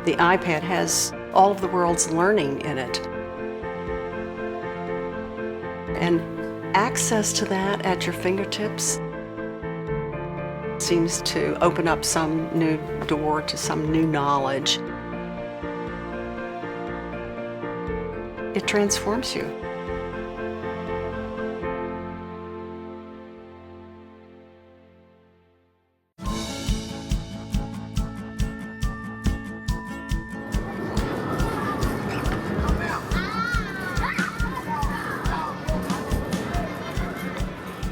The iPad has all of the world's learning in it. And access to that at your fingertips seems to open up some new door to some new knowledge. It transforms you.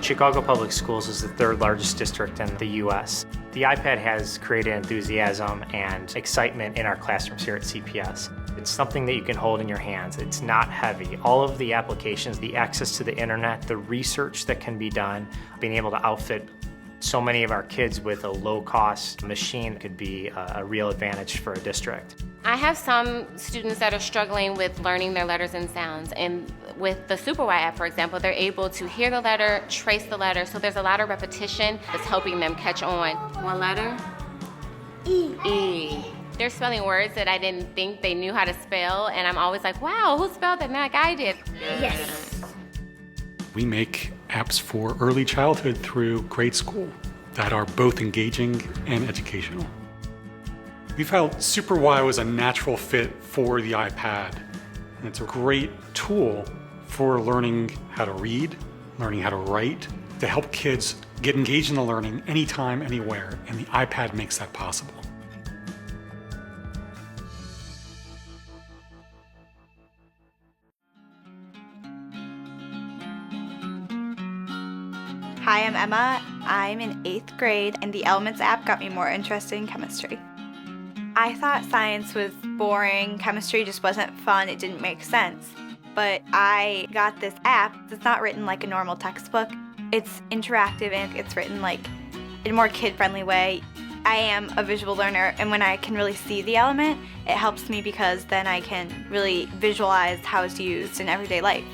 Chicago Public Schools is the third largest district in the U.S. The iPad has created enthusiasm and excitement in our classrooms here at CPS. It's something that you can hold in your hands. It's not heavy. All of the applications, the access to the internet, the research that can be done, being able to outfit so many of our kids with a low-cost machine could be a real advantage for a district. I have some students that are struggling with learning their letters and sounds, and with the Super Y app, for example, they're able to hear the letter, trace the letter, so there's a lot of repetition that's helping them catch on. One letter? E. E. They're spelling words that I didn't think they knew how to spell, and I'm always like, wow, who spelled that like I did? Yes. We make apps for early childhood through grade school that are both engaging and educational. We felt Super Y was a natural fit for the iPad. And it's a great tool for learning how to read, learning how to write, to help kids get engaged in the learning anytime, anywhere, and the iPad makes that possible. Hi, I'm Emma. I'm in 8th grade, and the Elements app got me more interested in chemistry. I thought science was boring, chemistry just wasn't fun, it didn't make sense. But I got this app. It's not written like a normal textbook. It's interactive and it's written like in a more kid-friendly way. I am a visual learner, and when I can really see the element, it helps me because then I can really visualize how it's used in everyday life.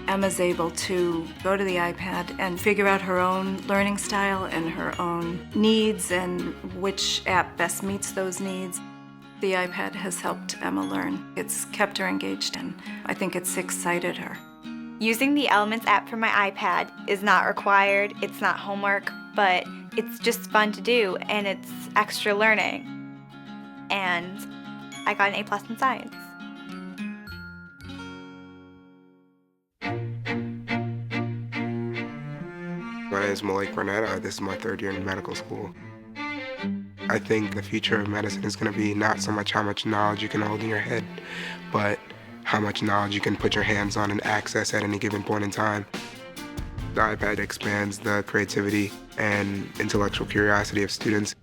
Emma's able to go to the iPad and figure out her own learning style and her own needs and which app best meets those needs. The iPad has helped Emma learn. It's kept her engaged, and I think it's excited her. Using the Elements app for my iPad is not required, it's not homework, but it's just fun to do, and it's extra learning. And I got an A+ in science. My name is Malik Burnett. This is my 3rd year in medical school. I think the future of medicine is going to be not so much how much knowledge you can hold in your head, but how much knowledge you can put your hands on and access at any given point in time. The iPad expands the creativity and intellectual curiosity of students.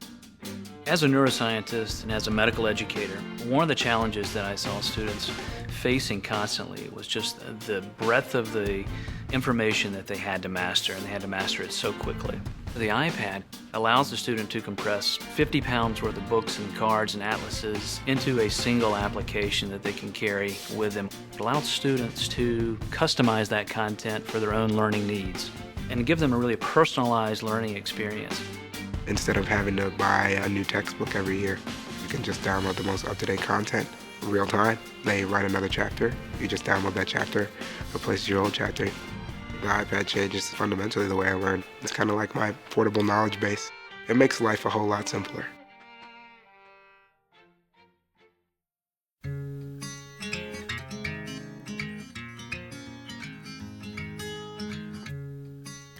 As a neuroscientist and as a medical educator, one of the challenges that I saw students facing constantly was just the breadth of the information that they had to master, and they had to master it so quickly. The iPad allows the student to compress 50 pounds worth of books and cards and atlases into a single application that they can carry with them. It allows students to customize that content for their own learning needs and give them a really personalized learning experience. Instead of having to buy a new textbook every year, you can just download the most up-to-date content real time. They write another chapter, you just download that chapter, replaces your old chapter. The iPad changes fundamentally the way I learn. It's kind of like my portable knowledge base. It makes life a whole lot simpler.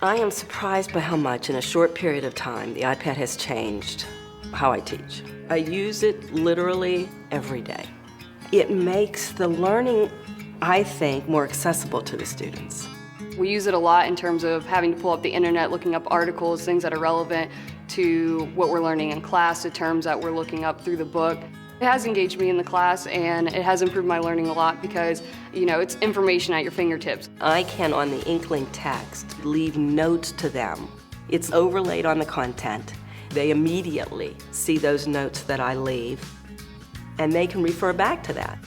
I am surprised by how much in a short period of time the iPad has changed how I teach. I use it literally every day. It makes the learning, I think, more accessible to the students. We use it a lot in terms of having to pull up the internet, looking up articles, things that are relevant to what we're learning in class, the terms that we're looking up through the book. It has engaged me in the class, and it has improved my learning a lot because, it's information at your fingertips. I can, on the Inkling text, leave notes to them. It's overlaid on the content. They immediately see those notes that I leave, and they can refer back to that.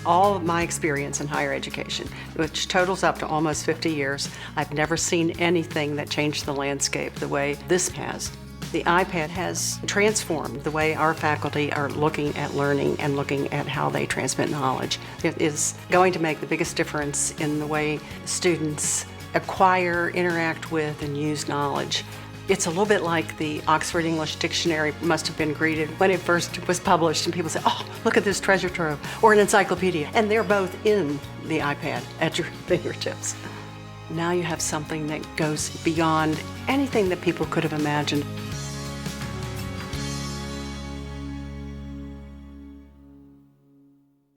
All of my experience in higher education, which totals up to almost 50 years, I've never seen anything that changed the landscape the way this has. The iPad has transformed the way our faculty are looking at learning and looking at how they transmit knowledge. It is going to make the biggest difference in the way students acquire, interact with, and use knowledge. It's a little bit like the Oxford English Dictionary must have been greeted when it first was published, and people say, oh, look at this treasure trove, or an encyclopedia. And they're both in the iPad at your fingertips. Now you have something that goes beyond anything that people could have imagined.